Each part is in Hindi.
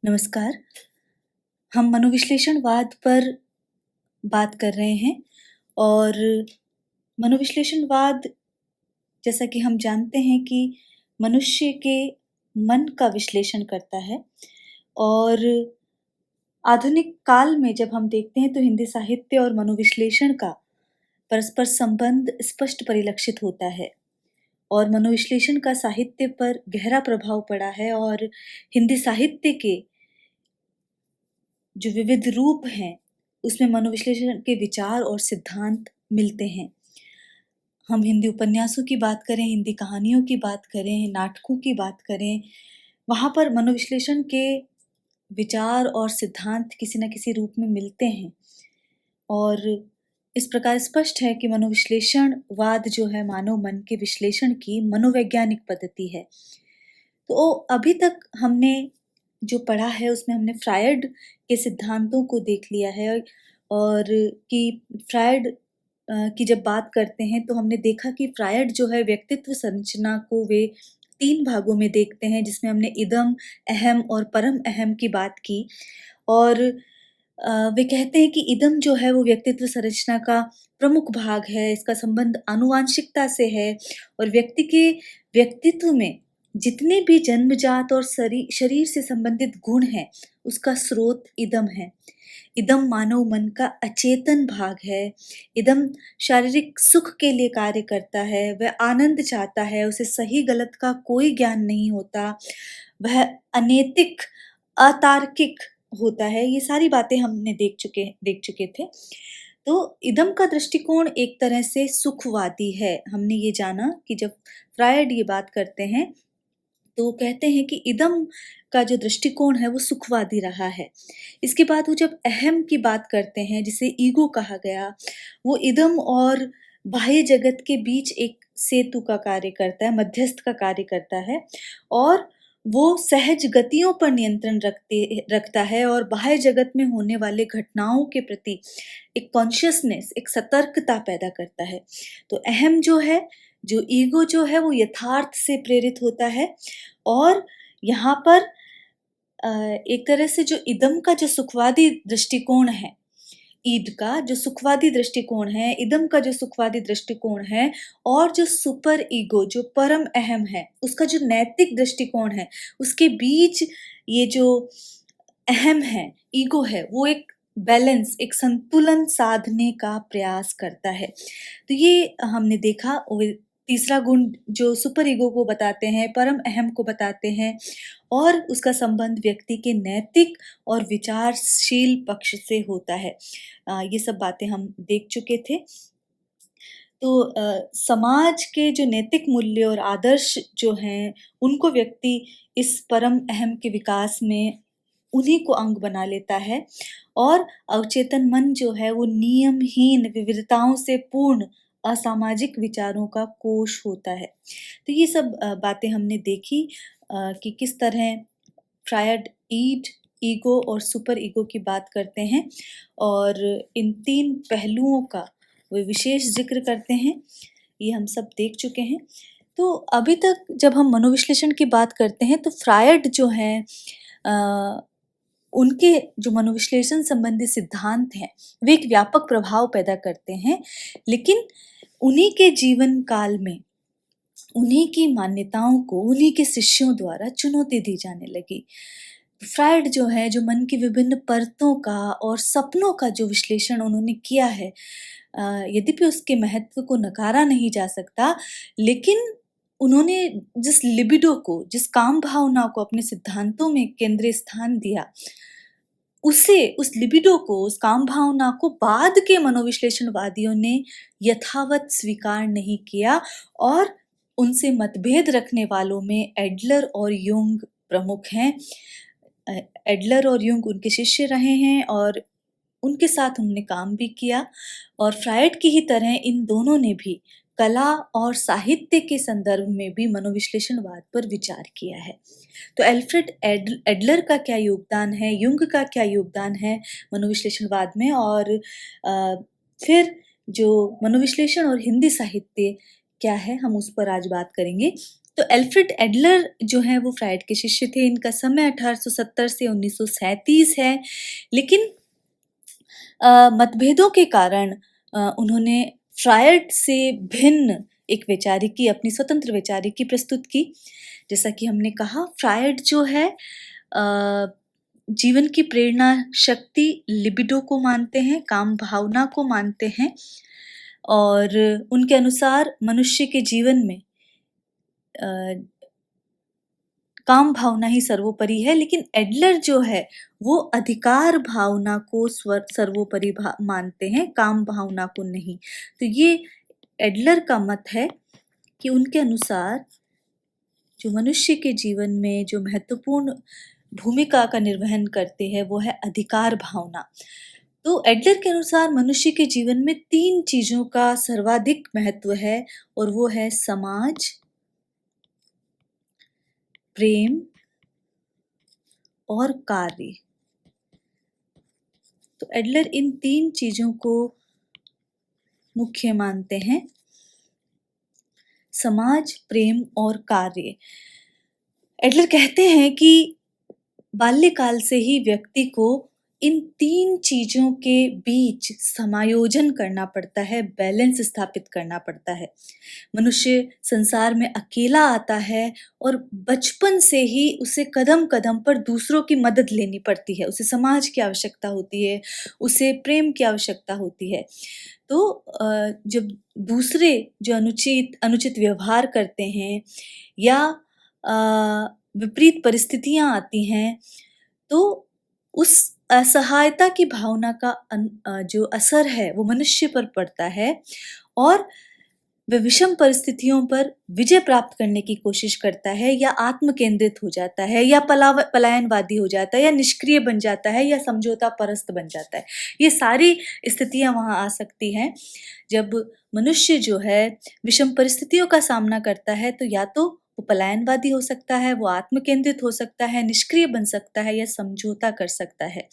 नमस्कार। हम मनोविश्लेषणवाद पर बात कर रहे हैं और मनोविश्लेषणवाद जैसा कि हम जानते हैं कि मनुष्य के मन का विश्लेषण करता है और आधुनिक काल में जब हम देखते हैं तो हिंदी साहित्य और मनोविश्लेषण का परस्पर संबंध स्पष्ट परिलक्षित होता है और मनोविश्लेषण का साहित्य पर गहरा प्रभाव पड़ा है और हिंदी साहित्य के जो विविध रूप हैं, उसमें मनोविश्लेषण के विचार और सिद्धांत मिलते हैं। हम हिंदी उपन्यासों की बात करें, हिंदी कहानियों की बात करें, नाटकों की बात करें, वहाँ पर मनोविश्लेषण के विचार और सिद्धांत किसी न किसी रूप में मिलते हैं। और इस प्रकार स्पष्ट है कि मनोविश्लेषणवाद जो है मानव मन के विश्लेषण की मनोवैज्ञानिक पद्धति है। तो अभी तक हमने जो पढ़ा है उसमें हमने फ्रायड के सिद्धांतों को देख लिया है और कि फ्रायड की जब बात करते हैं तो हमने देखा कि फ्रायड जो है व्यक्तित्व संरचना को वे 3 भागों में देखते हैं, जिसमें हमने इदम, अहम और परम अहम की बात की और वे कहते हैं कि इदम जो है वो व्यक्तित्व संरचना का प्रमुख भाग है, इसका संबंध आनुवांशिकता से है और व्यक्ति के व्यक्तित्व में जितने भी जन्मजात और शरीर से संबंधित गुण हैं, उसका स्रोत इदम है। इदम मानव मन का अचेतन भाग है। इदम शारीरिक सुख के लिए कार्य करता है, वह आनंद चाहता है, उसे सही गलत का कोई ज्ञान नहीं होता, वह अनैतिक, अतार्किक होता है। ये सारी बातें हमने देख चुके थे। तो इदम का दृष्टिकोण एक तरह से सुखवादी है। हमने ये जाना कि जब फ्रायड ये बात करते हैं तो वो कहते हैं कि इदम का जो दृष्टिकोण है वो सुखवादी रहा है। इसके बाद वो जब अहम की बात करते हैं, जिसे ईगो कहा गया, वो इदम और बाह्य जगत के बीच एक सेतु का कार्य करता है, मध्यस्थ का कार्य करता है और वो सहज गतियों पर नियंत्रण रखता है और बाह्य जगत में होने वाले घटनाओं के प्रति एक कॉन्शियसनेस, एक सतर्कता पैदा करता है। तो अहम जो है, जो ईगो जो है वो यथार्थ से प्रेरित होता है और यहाँ पर एक तरह से जो इदम का जो सुखवादी दृष्टिकोण है, ईड का जो सुखवादी दृष्टिकोण है, इदम का जो सुखवादी दृष्टिकोण है और जो सुपर ईगो, जो परम अहम है, उसका जो नैतिक दृष्टिकोण है, उसके बीच ये जो अहम है, ईगो है, वो एक बैलेंस, एक संतुलन साधने का प्रयास करता है। तो ये हमने देखा। तीसरा गुण जो सुपर ईगो को बताते हैं, परम अहम को बताते हैं और उसका संबंध व्यक्ति के नैतिक और विचारशील पक्ष से होता है। ये सब बातें हम देख चुके थे। तो समाज के जो नैतिक मूल्य और आदर्श जो हैं, उनको व्यक्ति इस परम अहम के विकास में उन्हीं को अंग बना लेता है और अवचेतन मन जो है वो नियमहीन विविधताओं से पूर्ण असामाजिक विचारों का कोश होता है। तो ये सब बातें हमने देखी कि किस तरह फ्रायड ईड, ईगो और सुपर ईगो की बात करते हैं और इन 3 पहलुओं का वे विशेष ज़िक्र करते हैं। ये हम सब देख चुके हैं। तो अभी तक जब हम मनोविश्लेषण की बात करते हैं तो फ्रायड जो हैं उनके जो मनोविश्लेषण संबंधी सिद्धांत हैं, वे एक व्यापक प्रभाव पैदा करते हैं, लेकिन उन्हीं के जीवन काल में उन्हीं की मान्यताओं को उन्हीं के शिष्यों द्वारा चुनौती दी जाने लगी। फ्रायड जो है, जो मन की विभिन्न परतों का और सपनों का जो विश्लेषण उन्होंने किया है, यद्यपि उसके महत्व को नकारा नहीं जा सकता, लेकिन उन्होंने जिस लिबिडो को, जिस काम भावना को अपने सिद्धांतों में केंद्रीय स्थान दिया, उस लिबिडो को, उस काम भावना को बाद के मनोविश्लेषणवादियों ने यथावत स्वीकार नहीं किया और उनसे मतभेद रखने वालों में एडलर और युंग प्रमुख हैं। एडलर और युंग उनके शिष्य रहे हैं और उनके साथ उन्होंने काम भी किया और फ्रायड की ही तरह इन दोनों ने भी कला और साहित्य के संदर्भ में भी मनोविश्लेषणवाद पर विचार किया है। तो एल्फ्रेड एडलर का क्या योगदान है, युंग का क्या योगदान है मनोविश्लेषणवाद में और फिर जो मनोविश्लेषण और हिंदी साहित्य क्या है, हम उस पर आज बात करेंगे। तो एल्फ्रेड एडलर जो है वो फ्रायड के शिष्य थे। इनका समय 1870 से 1937 है, लेकिन मतभेदों के कारण उन्होंने फ्रायड से भिन्न एक वैचारिकी, अपनी स्वतंत्र वैचारिकी प्रस्तुत की। जैसा कि हमने कहा, फ्रायड जो है जीवन की प्रेरणा शक्ति लिबिडो को मानते हैं, काम भावना को मानते हैं, और उनके अनुसार मनुष्य के जीवन में काम भावना ही सर्वोपरि है। लेकिन एडलर जो है वो अधिकार भावना को सर्वोपरि मानते हैं, काम भावना को नहीं। तो ये एडलर का मत है कि उनके अनुसार जो मनुष्य के जीवन में जो महत्वपूर्ण भूमिका का निर्वहन करते हैं वो है अधिकार भावना। तो एडलर के अनुसार मनुष्य के जीवन में 3 चीजों का सर्वाधिक महत्व है, और वो है समाज, प्रेम और कार्य। तो एडलर इन 3 चीजों को मुख्य मानते हैं, समाज, प्रेम और कार्य। एडलर कहते हैं कि बाल्यकाल से ही व्यक्ति को इन 3 चीजों के बीच समायोजन करना पड़ता है, बैलेंस स्थापित करना पड़ता है। मनुष्य संसार में अकेला आता है और बचपन से ही उसे कदम कदम पर दूसरों की मदद लेनी पड़ती है। उसे समाज की आवश्यकता होती है, उसे प्रेम की आवश्यकता होती है। तो जब दूसरे जो अनुचित व्यवहार करते हैं या विपरीत परिस्थितियां आती हैं, तो उस असहायता की भावना का जो असर है वो मनुष्य पर पड़ता है, और वह विषम परिस्थितियों पर विजय प्राप्त करने की कोशिश करता है, या आत्म केंद्रित हो जाता है, या पलायनवादी हो जाता है, या निष्क्रिय बन जाता है, या समझौता परस्त बन जाता है। ये सारी स्थितियां वहां आ सकती हैं। जब मनुष्य जो है विषम परिस्थितियों का सामना करता है, तो या तो वो पलायनवादी हो सकता है, वो आत्म केंद्रित हो सकता है, निष्क्रिय बन सकता है, या समझौता कर सकता है।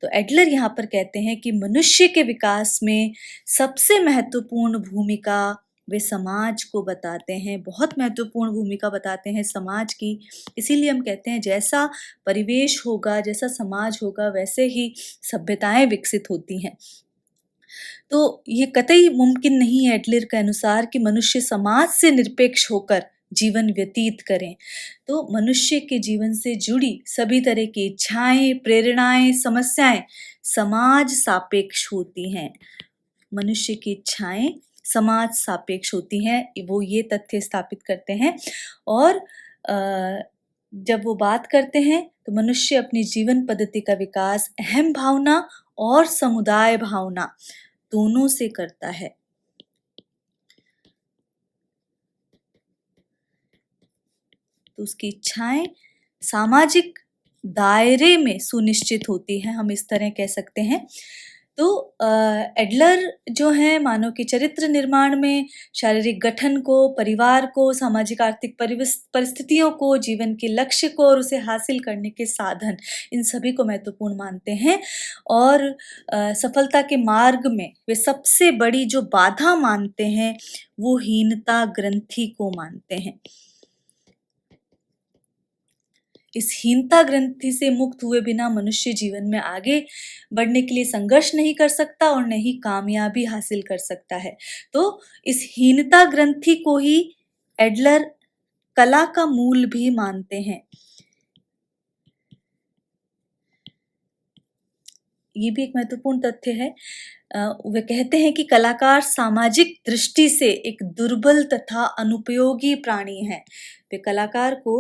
तो एडलर यहाँ पर कहते हैं कि मनुष्य के विकास में सबसे महत्वपूर्ण भूमिका वे समाज को बताते हैं, बहुत महत्वपूर्ण भूमिका बताते हैं समाज की। इसीलिए हम कहते हैं जैसा परिवेश होगा, जैसा समाज होगा, वैसे ही सभ्यताएं विकसित होती हैं। तो ये कतई मुमकिन नहीं है एडलर के अनुसार कि मनुष्य समाज से निरपेक्ष होकर जीवन व्यतीत करें। तो मनुष्य के जीवन से जुड़ी सभी तरह की इच्छाएं, प्रेरणाएं, समस्याएं समाज सापेक्ष होती हैं। मनुष्य की इच्छाएं समाज सापेक्ष होती हैं, वो ये तथ्य स्थापित करते हैं। और जब वो बात करते हैं तो मनुष्य अपनी जीवन पद्धति का विकास अहम भावना और समुदाय भावना दोनों से करता है। तो उसकी इच्छाएं सामाजिक दायरे में सुनिश्चित होती है, हम इस तरह कह सकते हैं। तो एडलर जो है मानव के चरित्र निर्माण में शारीरिक गठन को, परिवार को, सामाजिक आर्थिक परिस्थितियों को, जीवन के लक्ष्य को और उसे हासिल करने के साधन, इन सभी को महत्वपूर्ण मानते हैं। और सफलता के मार्ग में वे सबसे बड़ी जो बाधा मानते हैं वो हीनता ग्रंथि को मानते हैं। इस हीनता ग्रंथि से मुक्त हुए बिना मनुष्य जीवन में आगे बढ़ने के लिए संघर्ष नहीं कर सकता और नहीं कामयाबी हासिल कर सकता है। तो इस हीनता ग्रंथि को ही एडलर कला का मूल भी मानते हैं। ये भी एक महत्वपूर्ण तथ्य है। वे कहते हैं कि कलाकार सामाजिक दृष्टि से एक दुर्बल तथा अनुपयोगी प्राणी है। वे कलाकार को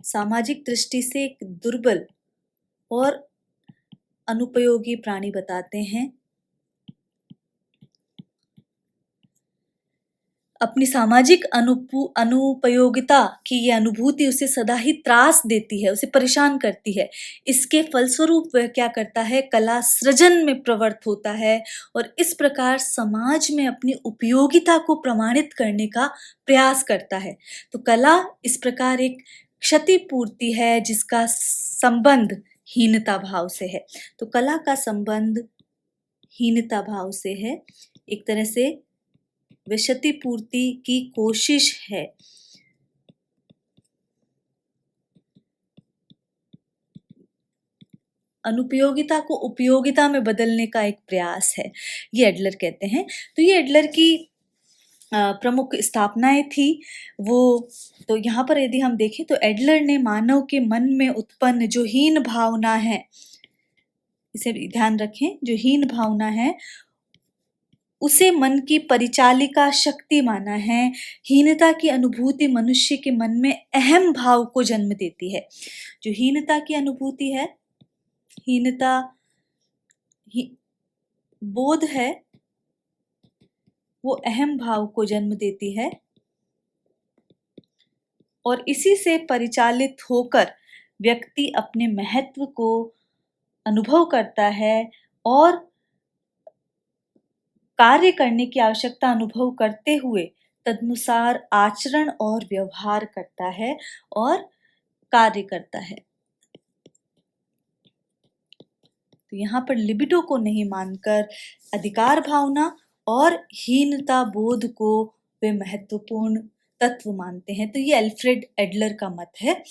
सामाजिक दृष्टि से एक दुर्बल और अनुपयोगी प्राणी बताते हैं। अपनी सामाजिक अनुपयोगिता की ये अनुभूति उसे सदा ही त्रास देती है, उसे परेशान करती है। इसके फलस्वरूप वह क्या करता है, कला सृजन में प्रवृत्त होता है और इस प्रकार समाज में अपनी उपयोगिता को प्रमाणित करने का प्रयास करता है। तो कला इस प्रकार एक क्षतिपूर्ति है जिसका संबंध हीनता भाव से है। तो कला का संबंध हीनता भाव से है। एक तरह से व क्षतिपूर्ति की कोशिश है। अनुपयोगिता को उपयोगिता में बदलने का एक प्रयास है, ये एडलर कहते हैं। तो ये एडलर की प्रमुख स्थापनाएं थी वो। तो यहाँ पर यदि हम देखें तो एडलर ने मानव के मन में उत्पन्न जो हीन भावना है, इसे भी ध्यान रखें, जो हीन भावना है उसे मन की परिचालिका शक्ति माना है। हीनता की अनुभूति मनुष्य के मन में अहम भाव को जन्म देती है। जो हीनता की अनुभूति है, हीनता बोध है, वो अहम भाव को जन्म देती है और इसी से परिचालित होकर व्यक्ति अपने महत्व को अनुभव करता है और कार्य करने की आवश्यकता अनुभव करते हुए तदनुसार आचरण और व्यवहार करता है और कार्य करता है। तो यहाँ पर लिबिडो को नहीं मानकर अधिकार भावना और हीनता बोध को वे महत्वपूर्ण तत्व मानते हैं। तो ये अल्फ्रेड एडलर का मत है।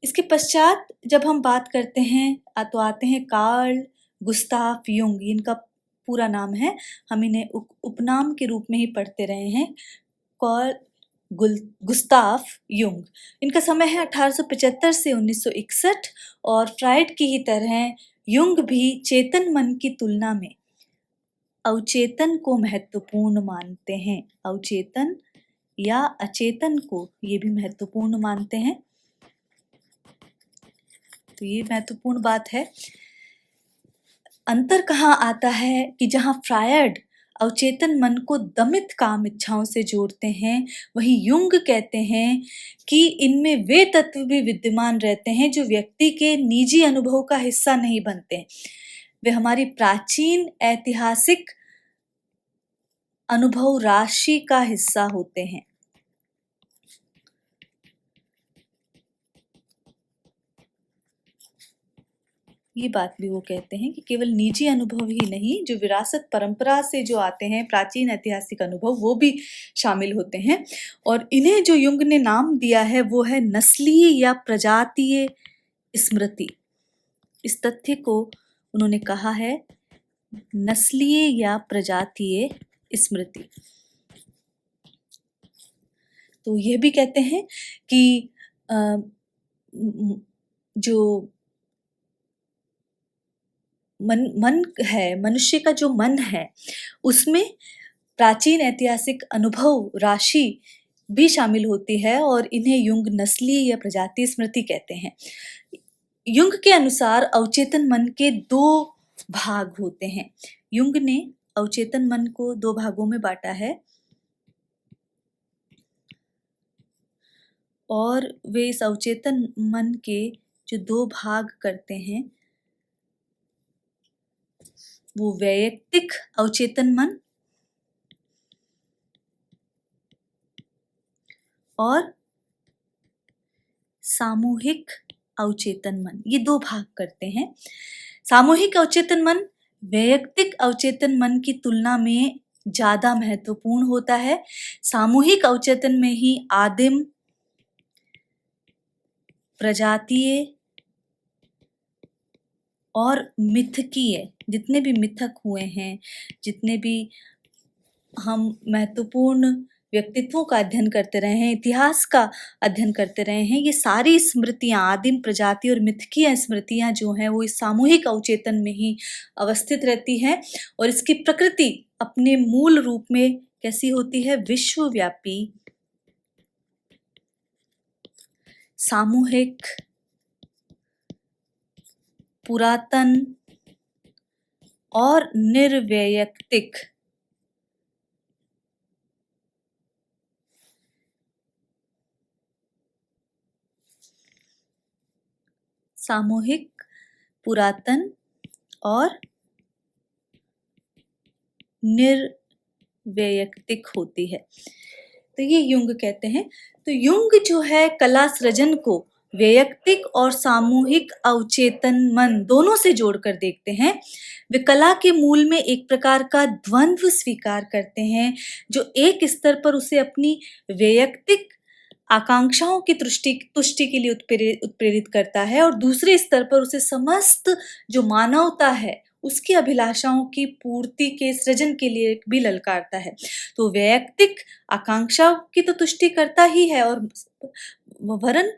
इसके पश्चात जब हम बात करते हैं तो आते हैं कार्ल गुस्ताफ युंग। इनका पूरा नाम है, हम इन्हें उपनाम के रूप में ही पढ़ते रहे हैं, कार्ल गुस्ताफ युंग। इनका समय है 1875 से 1961 और फ्राइड की ही तरह युंग भी चेतन मन की तुलना में अवचेतन को महत्वपूर्ण मानते हैं। अवचेतन या अचेतन को ये भी महत्वपूर्ण मानते हैं। तो ये महत्वपूर्ण बात है। अंतर कहाँ आता है कि जहाँ फ्रायड अवचेतन मन को दमित काम इच्छाओं से जोड़ते हैं, वहीं युंग कहते हैं कि इनमें वे तत्व भी विद्यमान रहते हैं जो व्यक्ति के निजी अनुभव का हिस्सा नहीं बनते। वे हमारी प्राचीन ऐतिहासिक अनुभव राशि का हिस्सा होते हैं। ये बात भी वो कहते हैं कि केवल निजी अनुभव ही नहीं, जो विरासत परंपरा से जो आते हैं प्राचीन ऐतिहासिक अनुभव, वो भी शामिल होते हैं। और इन्हें जो युंग ने नाम दिया है वो है नस्लीय या प्रजातीय स्मृति। इस तथ्य को उन्होंने कहा है नस्लीय या प्रजातीय स्मृति। तो यह भी कहते हैं कि जो मन है, मनुष्य का जो मन है, उसमें प्राचीन ऐतिहासिक अनुभव राशि भी शामिल होती है और इन्हें युंग नस्लीय या प्रजातीय स्मृति कहते हैं। युंग के अनुसार अवचेतन मन के 2 भाग होते हैं। युंग ने अवचेतन मन को 2 भागों में बांटा है और वे इस अवचेतन मन के जो 2 भाग करते हैं वो वैयक्तिक अवचेतन मन और सामूहिक अवचेतन मन, ये 2 भाग करते हैं। सामूहिक अवचेतन मन वैयक्तिक अवचेतन मन की तुलना में ज्यादा महत्वपूर्ण होता है। सामूहिक अवचेतन में ही आदिम, प्रजातीय और मिथकीय, जितने भी मिथक हुए हैं, जितने भी हम महत्वपूर्ण व्यक्तित्वों का अध्ययन करते रहे हैं, इतिहास का अध्ययन करते रहे हैं, ये सारी स्मृतियां, आदिम, प्रजाति और मिथकीय स्मृतियां जो हैं वो इस सामूहिक अवचेतन में ही अवस्थित रहती हैं। और इसकी प्रकृति अपने मूल रूप में कैसी होती है? विश्वव्यापी, सामूहिक, पुरातन और निर्वैयक्तिक। सामूहिक, पुरातन और निर्वैयक्तिक होती है। तो ये युंग कहते हैं। तो युंग जो है कला सृजन को वैयक्तिक और सामूहिक अवचेतन मन दोनों से जोड़कर देखते हैं, वे कला के मूल में एक प्रकार का द्वंद्व स्वीकार करते हैं, जो एक स्तर पर उसे अपनी वैयक्तिक आकांक्षाओं की तुष्टि के लिए उत्प्रेरित करता है और दूसरे स्तर पर उसे समस्त जो मानवता है उसकी अभिलाषाओं की पूर्ति के सृजन के लिए भी ललकारता है। तो वैयक्तिक आकांक्षाओं की तो तुष्टि करता ही है और वरन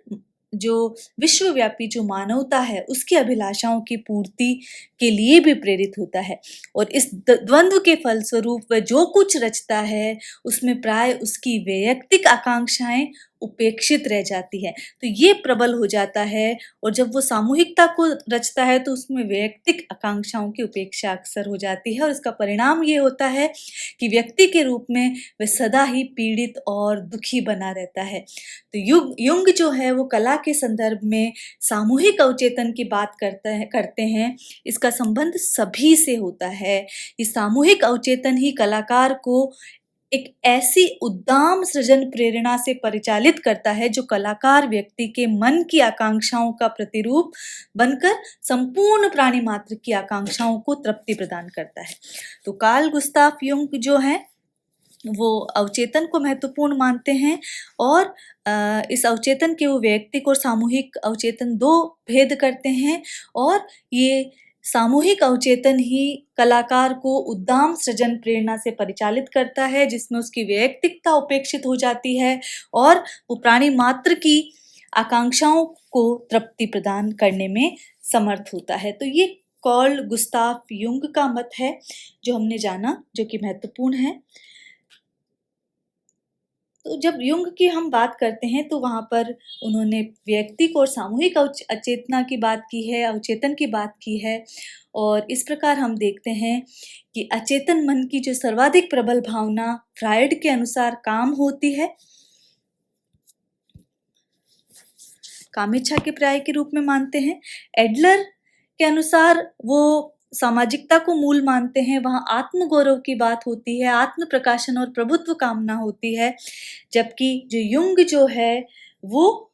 जो विश्वव्यापी जो मानवता है उसकी अभिलाषाओं की पूर्ति के लिए भी प्रेरित होता है और इस द्वंद्व के फलस्वरूप वह जो कुछ रचता है उसमें प्राय उसकी वैयक्तिक आकांक्षाएं उपेक्षित रह जाती है। तो ये प्रबल हो जाता है और जब वो सामूहिकता को रचता है तो उसमें वैयक्तिक आकांक्षाओं की उपेक्षा अक्सर हो जाती है और इसका परिणाम ये होता है कि व्यक्ति के रूप में वह सदा ही पीड़ित और दुखी बना रहता है। तो युंग जो है वो कला के संदर्भ में सामूहिक अवचेतन की बात करते हैं। इसका संबंध सभी से होता है। ये सामूहिक अवचेतन ही कलाकार को एक ऐसी उद्दाम सृजन प्रेरणा से परिचालित करता है जो कलाकार व्यक्ति के मन की आकांक्षाओं का प्रतिरूप बनकर संपूर्ण प्राणी मात्र की आकांक्षाओं को तृप्ति प्रदान करता है। तो कार्ल गुस्ताव युंग जो है वो अवचेतन को महत्वपूर्ण मानते हैं और इस अवचेतन के वो वैयक्तिक और सामूहिक अवचेतन दो भेद करते हैं और ये सामूहिक अवचेतन ही कलाकार को उद्दाम सृजन प्रेरणा से परिचालित करता है जिसमें उसकी वैयक्तिकता उपेक्षित हो जाती है और वो प्राणी मात्र की आकांक्षाओं को तृप्ति प्रदान करने में समर्थ होता है। तो ये कार्ल गुस्ताव युंग का मत है जो हमने जाना, जो कि महत्वपूर्ण है। तो जब युंग की हम बात करते हैं तो वहाँ पर उन्होंने वैयक्तिक और सामूहिक अचेतना की बात की है, अवचेतन की बात की है और इस प्रकार हम देखते हैं कि अचेतन मन की जो सर्वाधिक प्रबल भावना फ्रायड के अनुसार काम होती है, कामेच्छा के पर्याय के रूप में मानते हैं। एडलर के अनुसार वो सामाजिकता को मूल मानते हैं, वहाँ आत्मगौरव की बात होती है, आत्म प्रकाशन और प्रभुत्व कामना होती है, जबकि जो युंग जो है वो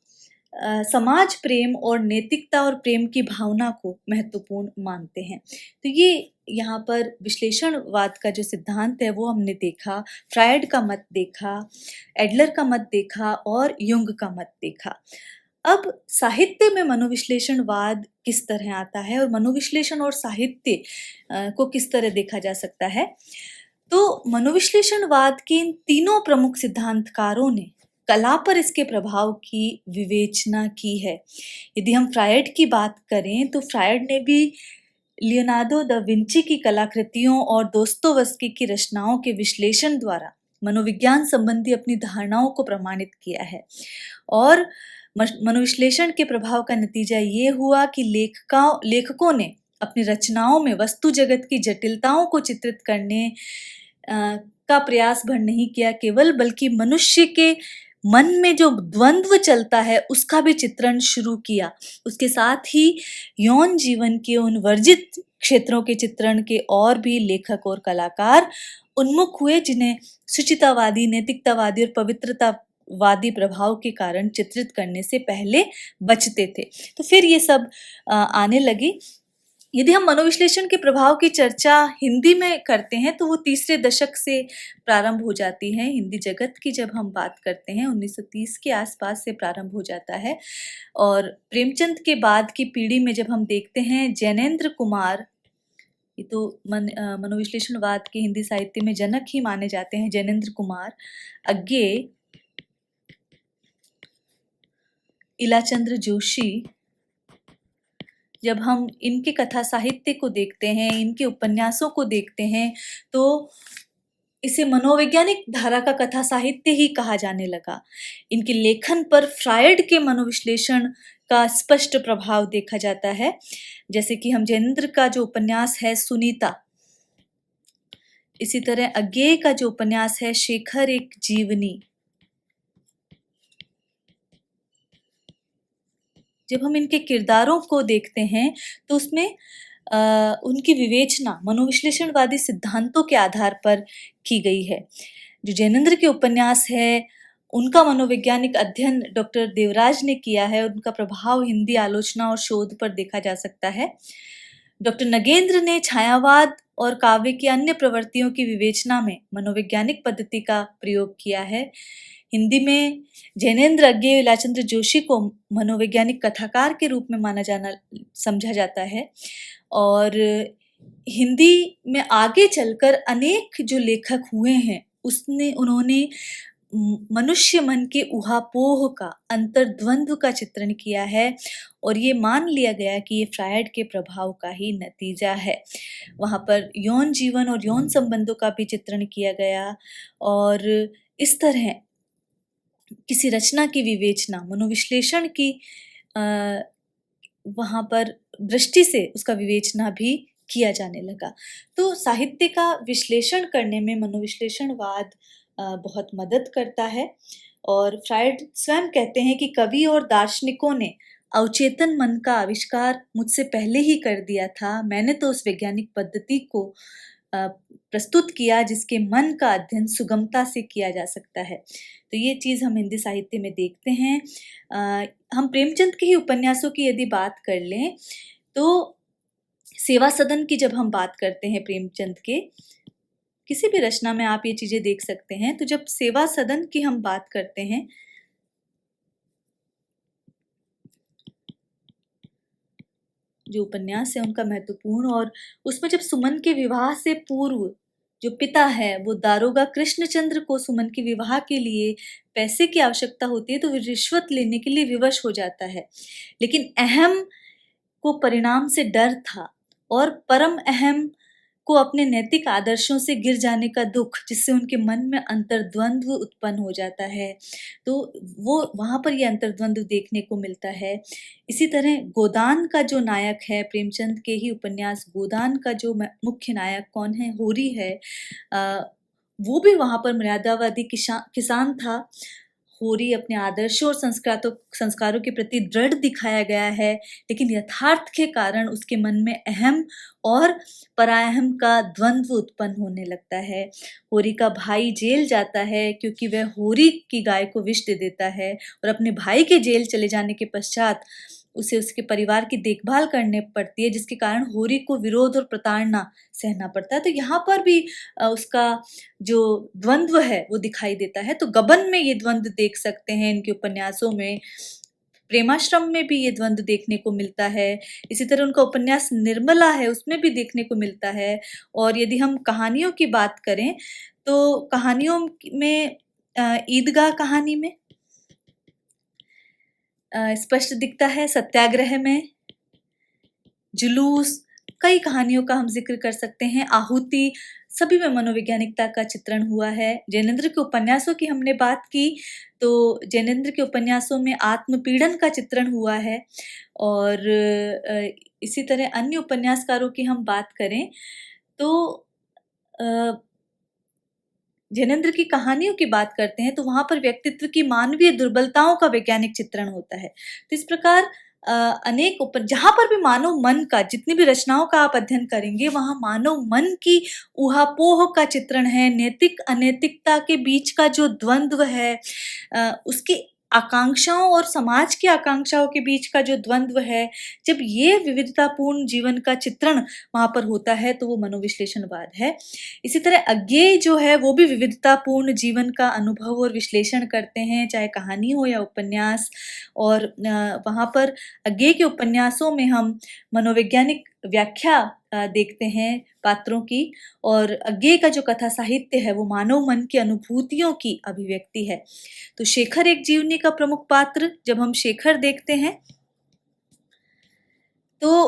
समाज प्रेम और नैतिकता और प्रेम की भावना को महत्वपूर्ण मानते हैं। तो ये यहाँ पर विश्लेषणवाद का जो सिद्धांत है वो हमने देखा, फ्रायड का मत देखा, एडलर का मत देखा और युंग का मत देखा। अब साहित्य में मनोविश्लेषणवाद किस तरह आता है और मनोविश्लेषण और साहित्य को किस तरह देखा जा सकता है। तो मनोविश्लेषणवाद के इन तीनों प्रमुख सिद्धांतकारों ने कला पर इसके प्रभाव की विवेचना की है। यदि हम फ्रायड की बात करें तो फ्रायड ने भी लियोनार्डो दा विंची की कलाकृतियों और दोस्तोवस्की की रचनाओं के विश्लेषण द्वारा मनोविज्ञान संबंधी अपनी धारणाओं को प्रमाणित किया है और मनोविश्लेषण के प्रभाव का नतीजा ये हुआ कि लेखकों ने अपनी रचनाओं में वस्तु जगत की जटिलताओं को चित्रित करने का प्रयास भर नहीं किया केवल, बल्कि मनुष्य के मन में जो द्वंद्व चलता है उसका भी चित्रण शुरू किया। उसके साथ ही यौन जीवन के उन वर्जित क्षेत्रों के चित्रण के और भी लेखक और कलाकार उन्मुख हुए जिन्हें शुचितावादी, नैतिकतावादी और पवित्रतावादी प्रभाव के कारण चित्रित करने से पहले बचते थे। तो फिर ये सब आने लगी। यदि हम मनोविश्लेषण के प्रभाव की चर्चा हिंदी में करते हैं तो वो तीसरे दशक से प्रारंभ हो जाती है। हिंदी जगत की जब हम बात करते हैं 1930 के आसपास से प्रारंभ हो जाता है और प्रेमचंद के बाद की पीढ़ी में जब हम देखते हैं जैनेन्द्र कुमार, ये तो मनोविश्लेषणवाद के हिंदी साहित्य में जनक ही माने जाते हैं, जैनेन्द्र कुमार, अज्ञे, इलाचंद्र जोशी, जब हम इनके कथा साहित्य को देखते हैं, इनके उपन्यासों को देखते हैं तो इसे मनोवैज्ञानिक धारा का कथा साहित्य ही कहा जाने लगा। इनके लेखन पर फ्रायड के मनोविश्लेषण का स्पष्ट प्रभाव देखा जाता है। जैसे कि हम जैनेन्द्र का जो उपन्यास है सुनीता, इसी तरह अज्ञेय का जो उपन्यास है शेखर एक जीवनी, जब हम इनके किरदारों को देखते हैं तो उसमें उनकी विवेचना मनोविश्लेषणवादी सिद्धांतों के आधार पर की गई है। जो जैनेन्द्र के उपन्यास है उनका मनोवैज्ञानिक अध्ययन डॉक्टर देवराज ने किया है। उनका प्रभाव हिंदी आलोचना और शोध पर देखा जा सकता है। डॉक्टर नगेंद्र ने छायावाद और काव्य की अन्य प्रवृत्तियों की विवेचना में मनोवैज्ञानिक पद्धति का प्रयोग किया है। हिंदी में जैनेन्द्र अज्ञेय इलाचंद्र जोशी को मनोवैज्ञानिक कथाकार के रूप में समझा जाता है। और हिंदी में आगे चलकर अनेक जो लेखक हुए हैं उन्होंने मनुष्य मन के ऊहापोह का, अंतर्द्वंद्व का चित्रण किया है और ये मान लिया गया कि ये फ्रायड के प्रभाव का ही नतीजा है। वहाँ पर यौन जीवन और यौन संबंधों का भी चित्रण किया गया और इस तरह किसी रचना की विवेचना, मनोविश्लेषण की वहाँ पर दृष्टि से उसका विवेचना भी किया जाने लगा। तो साहित्य का विश्लेषण करने में मनोविश्लेषणवाद बहुत मदद करता है और फ्रायड स्वयं कहते हैं कि कवि और दार्शनिकों ने अवचेतन मन का आविष्कार मुझसे पहले ही कर दिया था। मैंने तो उस वैज्ञानिक पद्धति को प्रस्तुत किया जिसके मन का अध्ययन सुगमता से किया जा सकता है। तो ये चीज़ हम हिंदी साहित्य में देखते हैं। हम प्रेमचंद के ही उपन्यासों की यदि बात कर लें तो सेवा सदन की जब हम बात करते हैं प्रेमचंद के, किसी भी रचना में आप ये चीजें देख सकते हैं। तो जब सेवा सदन की हम बात करते हैं जो उपन्यास है उनका महत्वपूर्ण, और उसमें जब सुमन के विवाह से पूर्व जो पिता है वो दारोगा कृष्णचंद्र को सुमन के विवाह के लिए पैसे की आवश्यकता होती है तो वो रिश्वत लेने के लिए विवश हो जाता है। लेकिन अहम को परिणाम से डर था और परम अहम को अपने नैतिक आदर्शों से गिर जाने का दुख, जिससे उनके मन में अंतर्द्वंद्व उत्पन्न हो जाता है। तो वो वहाँ पर ये अंतर्द्वंद्व देखने को मिलता है। इसी तरह गोदान का जो नायक है, प्रेमचंद के ही उपन्यास गोदान का जो मुख्य नायक कौन है, होरी है, वो भी वहाँ पर मर्यादावादी किसान था। होरी अपने आदर्शों और संस्कारों के प्रति दृढ़ दिखाया गया है, लेकिन यथार्थ के कारण उसके मन में अहम और पराअहम का द्वंद्व उत्पन्न होने लगता है। होरी का भाई जेल जाता है क्योंकि वह होरी की गाय को विष दे देता है और अपने भाई के जेल चले जाने के पश्चात उसे उसके परिवार की देखभाल करने पड़ती है, जिसके कारण होरी को विरोध और प्रताड़ना सहना पड़ता है। तो यहाँ पर भी उसका जो द्वंद्व है वो दिखाई देता है। तो गबन में ये द्वंद्व देख सकते हैं इनके उपन्यासों में, प्रेमाश्रम में भी ये द्वंद्व देखने को मिलता है। इसी तरह उनका उपन्यास निर्मला है उसमें भी देखने को मिलता है। और यदि हम कहानियों की बात करें तो कहानियों में ईदगाह कहानी में स्पष्ट दिखता है, सत्याग्रह में, जुलूस, कई कहानियों का हम जिक्र कर सकते हैं, आहुति, सभी में मनोवैज्ञानिकता का चित्रण हुआ है। जैनेन्द्र के उपन्यासों की हमने बात की तो जैनेन्द्र के उपन्यासों में आत्मपीड़न का चित्रण हुआ है। और इसी तरह अन्य उपन्यासकारों की हम बात करें तो जैनेन्द्र की कहानियों की बात करते हैं तो वहाँ पर व्यक्तित्व की मानवीय दुर्बलताओं का वैज्ञानिक चित्रण होता है। तो इस प्रकार अनेक जहाँ पर भी मानव मन का, जितनी भी रचनाओं का आप अध्ययन करेंगे वहाँ मानव मन की ऊहापोह का चित्रण है, नैतिक अनैतिकता के बीच का जो द्वंद्व है, उसकी आकांक्षाओं और समाज की आकांक्षाओं के बीच का जो द्वंद्व है, जब ये विविधतापूर्ण जीवन का चित्रण वहाँ पर होता है तो वो मनोविश्लेषणवाद है। इसी तरह अज्ञेय जो है वो भी विविधतापूर्ण जीवन का अनुभव और विश्लेषण करते हैं, चाहे कहानी हो या उपन्यास। और वहाँ पर अज्ञेय के उपन्यासों में हम मनोवैज्ञानिक व्याख्या देखते हैं पात्रों की, और अज्ञेय का जो कथा साहित्य है वो मानव मन की अनुभूतियों की अभिव्यक्ति है। तो शेखर एक जीवनी का प्रमुख पात्र, जब हम शेखर देखते हैं तो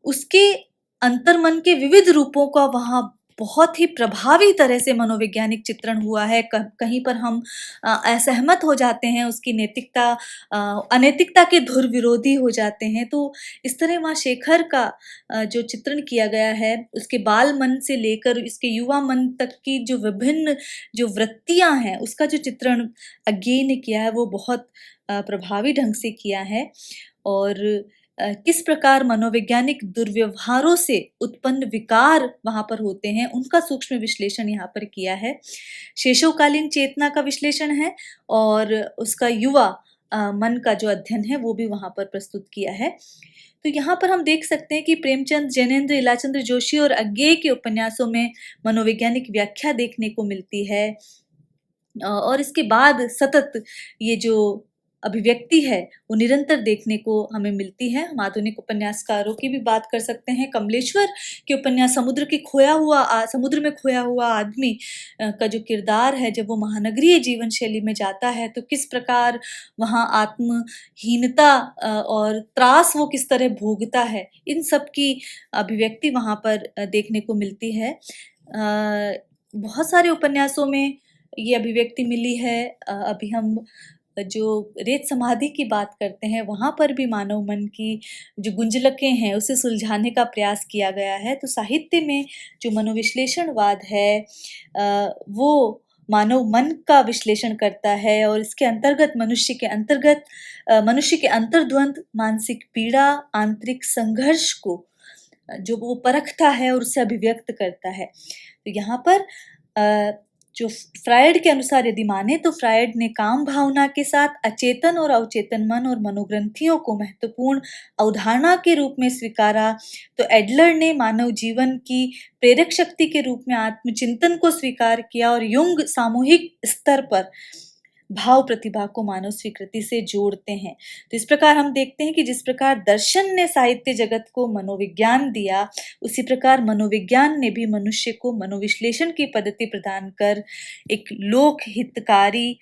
उसके अंतर्मन के विविध रूपों का वहाँ बहुत ही प्रभावी तरह से मनोवैज्ञानिक चित्रण हुआ है। कहीं पर हम असहमत हो जाते हैं, उसकी नैतिकता अनैतिकता के धुर विरोधी हो जाते हैं। तो इस तरह वहाँ शेखर का जो चित्रण किया गया है, उसके बाल मन से लेकर इसके युवा मन तक की जो विभिन्न जो वृत्तियाँ हैं उसका जो चित्रण अज्ञेय ने किया है वो बहुत प्रभावी ढंग से किया है। और किस प्रकार मनोवैज्ञानिक दुर्व्यवहारों से उत्पन्न विकार वहाँ पर होते हैं, उनका सूक्ष्म विश्लेषण यहाँ पर किया है। शेषवकालीन चेतना का विश्लेषण है और उसका युवा मन का जो अध्ययन है वो भी वहाँ पर प्रस्तुत किया है। तो यहाँ पर हम देख सकते हैं कि प्रेमचंद, जैनेंद्र, इलाचंद्र जोशी और अज्ञेय के उपन्यासों में मनोवैज्ञानिक व्याख्या देखने को मिलती है। और इसके बाद सतत ये जो अभिव्यक्ति है वो निरंतर देखने को हमें मिलती है। हम आधुनिक उपन्यासकारों की भी बात कर सकते हैं। कमलेश्वर के उपन्यास समुद्र में खोया हुआ आदमी का जो किरदार है, जब वो महानगरीय जीवन शैली में जाता है तो किस प्रकार वहाँ आत्महीनता और त्रास वो किस तरह भोगता है, इन सब की अभिव्यक्ति वहाँ पर देखने को मिलती है। बहुत सारे उपन्यासों में ये अभिव्यक्ति मिली है। अभी हम जो रेत समाधि की बात करते हैं वहाँ पर भी मानव मन की जो गुंजलकें हैं उसे सुलझाने का प्रयास किया गया है। तो साहित्य में जो मनोविश्लेषणवाद है वो मानव मन का विश्लेषण करता है और इसके अंतर्गत मनुष्य के अंतर्द्वंद, मानसिक पीड़ा, आंतरिक संघर्ष को जो वो परखता है और उसे अभिव्यक्त करता है। तो यहाँ पर जो फ्रायड के अनुसार यदि माने तो फ्रायड ने काम भावना के साथ अचेतन और अवचेतन मन और मनोग्रंथियों को महत्वपूर्ण अवधारणा के रूप में स्वीकारा, तो एडलर ने मानव जीवन की प्रेरक शक्ति के रूप में आत्मचिंतन को स्वीकार किया और युंग सामूहिक स्तर पर भाव प्रतिभा को मानव स्वीकृति से जोड़ते हैं। तो इस प्रकार हम देखते हैं कि जिस प्रकार दर्शन ने साहित्य जगत को मनोविज्ञान दिया, उसी प्रकार मनोविज्ञान ने भी मनुष्य को मनोविश्लेषण की पद्धति प्रदान कर एक लोक हितकारी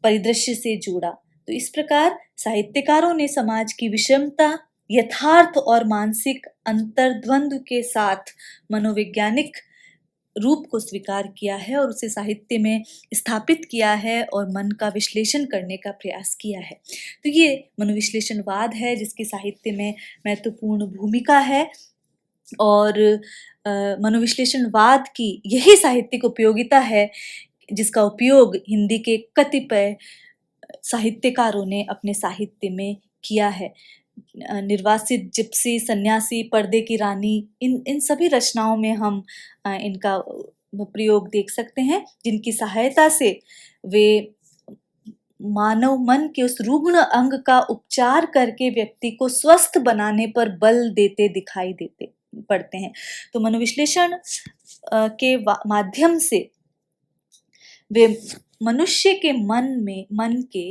परिदृश्य से जोड़ा। तो इस प्रकार साहित्यकारों ने समाज की विषमता, यथार्थ और मानसिक अंतर्द्वंद के साथ मनोवैज्ञानिक रूप को स्वीकार किया है और उसे साहित्य में स्थापित किया है और मन का विश्लेषण करने का प्रयास किया है। तो ये मनोविश्लेषणवाद है जिसकी साहित्य में महत्वपूर्ण भूमिका है और मनोविश्लेषणवाद की यही साहित्यिक उपयोगिता है जिसका उपयोग हिंदी के कतिपय साहित्यकारों ने अपने साहित्य में किया है। निर्वासित, जिप्सी, सन्यासी, पर्दे की रानी, इन सभी रचनाओं में हम इनका प्रयोग देख सकते हैं, जिनकी सहायता से वे मानव मन के उस रुग्ण अंग का उपचार करके व्यक्ति को स्वस्थ बनाने पर बल देते दिखाई पड़ते हैं। तो मनोविश्लेषण के माध्यम से वे मनुष्य के मन के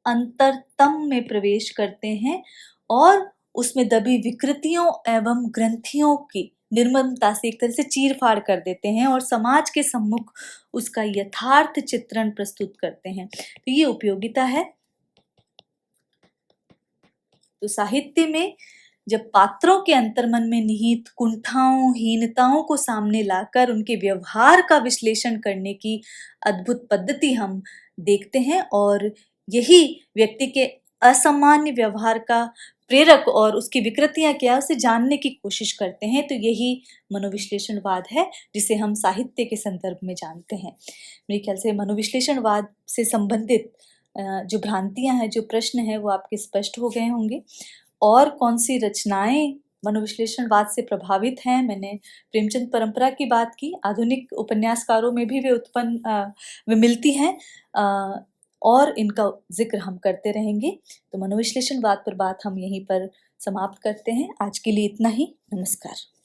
अंतरतम में प्रवेश करते हैं और उसमें दबी विकृतियों एवं ग्रंथियों की निर्ममता से एक तरह से चीर-फाड़ कर देते हैं और समाज के सम्मुख उसका यथार्थ चित्रण प्रस्तुत करते हैं। तो ये उपयोगिता है। तो साहित्य में जब पात्रों के अंतर्मन में निहित कुंठाओं, हीनताओं को सामने लाकर उनके व्यवहार का विश्लेषण करने की अद्भुत पद्धति हम देखते हैं और यही व्यक्ति के असामान्य व्यवहार का प्रेरक और उसकी विकृतियां क्या उसे जानने की कोशिश करते हैं। तो यही मनोविश्लेषणवाद है जिसे हम साहित्य के संदर्भ में जानते हैं। मेरे ख्याल से मनोविश्लेषणवाद से संबंधित जो भ्रांतियां हैं, जो प्रश्न है वो आपके स्पष्ट हो गए होंगे। और कौन सी रचनाएं मनोविश्लेषणवाद से प्रभावित हैं, मैंने प्रेमचंद परंपरा की बात की, आधुनिक उपन्यासकारों में भी वे मिलती हैं और इनका जिक्र हम करते रहेंगे। तो मनोविश्लेषणवाद पर बात हम यहीं पर समाप्त करते हैं। आज के लिए इतना ही। नमस्कार।